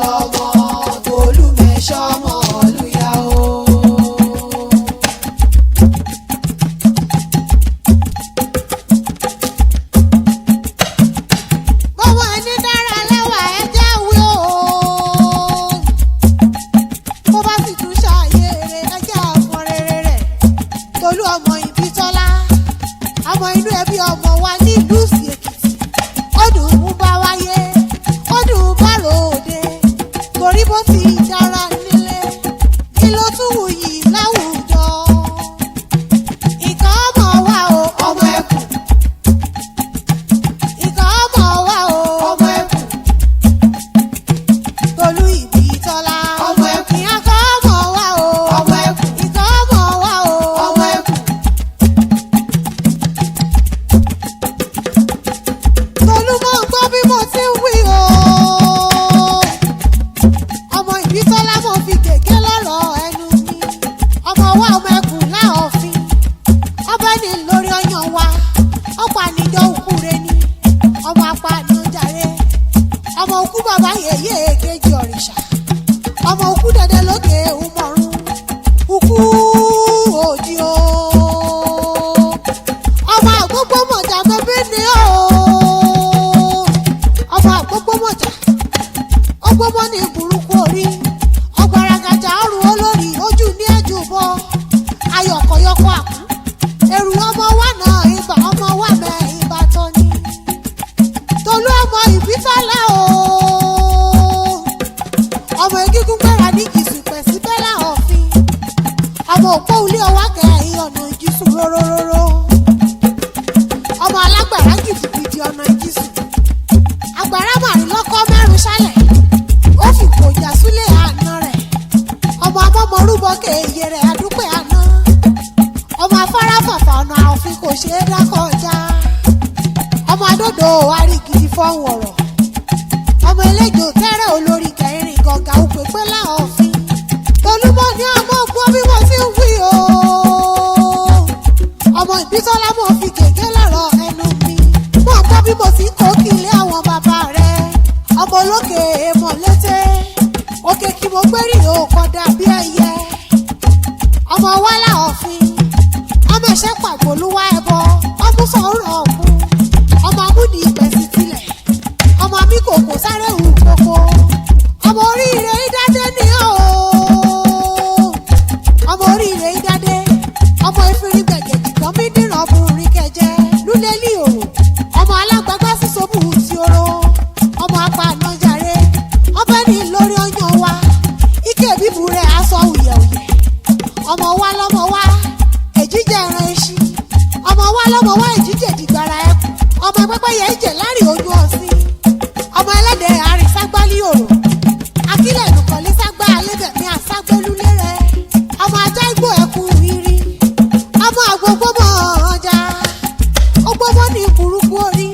lọ́mọ Olúmẹ̀ṣọ́ ọmọ Olúyà o. bọ́mọ ẹni dára lẹ́wà ẹ jẹ́ wí o. bó bá sì tún ṣàyè rẹ̀ ẹ jẹ́ àfọ̀n rere rẹ̀. Tolú ọmọ Ìbítọ́lá ọmọ inú ẹbí ọmọ wa nílùú sí Èkìtì. ó dùn ún bá wáyé ó dùn ún bá ròde torí bó ti dára nílé kí ló tún wù yìí láwùjọ. ìkan ọmọ wa o ọmọ ẹkùn ìkan ọmọ wa o ọmọ ẹkùn Tolú Ìbítọ́lá ọmọ ẹkùn ìyá kan ọmọ wa o ọmọ ẹkùn ìkan ọmọ wa o ọmọ ẹkùn. Tolú mọ̀ gbọ́ bí mo ti ń wí o. ọmọ Ìbítọ́lá mo fi gègé lọ́rọ̀ ẹnu mi. ọmọ wa ọmọ ẹkùn láòfin. ọba ní lórí ọyàn wa. ọ̀pọ̀ àníjọ òkú re ni. ọmọ apààyàn jàre. ọmọ òkú bàbá yèyé kejì òrìṣà. ọmọ òkú dẹdẹ lókè òmọ̀rún. òkú òdì o. ọmọ àgbógbó mọ̀jà bẹ́bí ni o. ọmọ àgbógbó mọ̀jà ọgbọ́mọ ní burúkú orí ọgbàràgàjà ọrùn olórí ojú ní ẹ̀jú bọ ayọ̀kọ̀yọ̀kọ̀ àkú ẹrù ọmọ wa náà ibà ọmọ wa mẹ ibà tán ni. Tolú ọmọ Ìbítọ́lá o. ọmọ egígún gbéra ní jìsù pẹ̀sí bẹ́là ọ̀fin. ọmọ òpó ilé ọwá kẹrin ọ̀nà ìjísù róróróró. ọmọ alágbára gidigidi ọ̀nà ìjísù. àgbàrá màrín lọ́kọ́ mẹ́rin ṣálẹ̀ ó fi kòjà súlẹ̀ àná rẹ̀. ọmọ amọ́mọ́rúbọ kéye rẹ̀ adúpẹ́ àná. ọmọ afárá fàfà ọ̀nà àòfin kò ṣeé dákọjá. ọmọ adódò arigidi fọ́hùn ọ̀rọ̀. ọmọ eléjò tẹ́rẹ̀ olórí kẹrin gọ̀gà òpèpé láòfin. Tolúmọ̀ ní ọmọ ògbọ́n bí mo ti ń wí o. ọmọ Ìbítọ́lá mo fi gègé lọ́rọ̀ ẹnu mi. mo gbọ́ bí mo ti ń kó kí ilé àwọn bàbá rẹ̀. ọmọ olókè èèmọ̀ létè òkè kí mo gbérí o kọ́dà bí ẹyẹ. ọmọ wa láòfin. ọmọ ẹ̀ṣẹ́ pàgbólúwá ẹbọ ọmọ sọ̀rọ̀ ọ̀gbun. ọmọ amúdi ìpẹ̀sì tilẹ̀. ọmọ mi kò kò sáré hù kókó. ọmọ oríire ìdádé ni o. ọmọ oríire ìdádé. ọmọ efirin gbẹ̀gẹ̀dì kan mi dìran ọkùnrin kẹjẹ lúlẹ́lì òrò. ọmọ alágbàgbà sísobù ti oró. ọmọ apààyàn jàre. ọbẹ̀ ní lórí ọyàn wa. ike bíbu rẹ̀ aṣọ òyẹ̀òyẹ̀. ọmọ wa lọ́mọ wa èjíjẹ ẹran eṣin. ọmọ wa lọ́mọ wa èjíjẹ dìgbàrà ẹkùn. ọmọ pẹ́pẹ́yẹ ìjẹ̀ láàrin ojú ọ̀sìn. ọmọ ẹlẹ́dẹ̀ àríságbálí òrò. akílẹ̀ nùkọ̀lé ságbá alébẹ̀mí àságbélúlé rẹ̀. ọmọ ajá igbó ẹkùn rírí. ọmọ àgbógbó mọ̀ ọjà. ó gbógbó ní burúkú orí.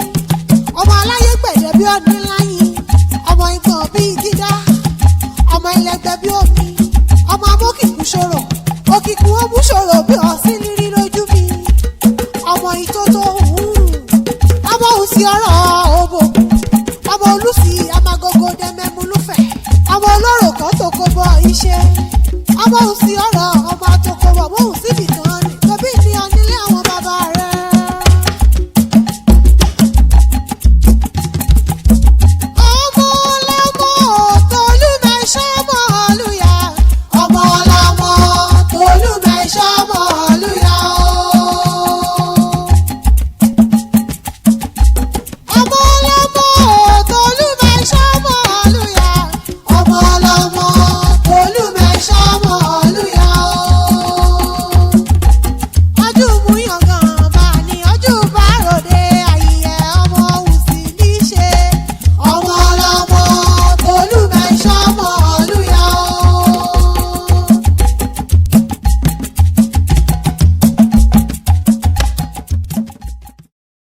ọmọ aláyé gbẹ̀dẹ̀ bí ọdún láyìn. ọmọ ìgbọ̀n bí gíga. ọmọ ẹlẹgbẹ́ bí omi. ọmọ amókìkú ṣòro. òkìkú ó mú ṣòro bí ọ̀sìn rírí lójú mi. ọmọ ìtótó ọmọ òsì ọ̀rọ̀ òbòkù. ọmọ olùsì amagogo dẹmẹmúlùfẹ̀. ọmọ olóró kan tó kó bọ iṣẹ́. ọmọ òsì ọ̀rọ̀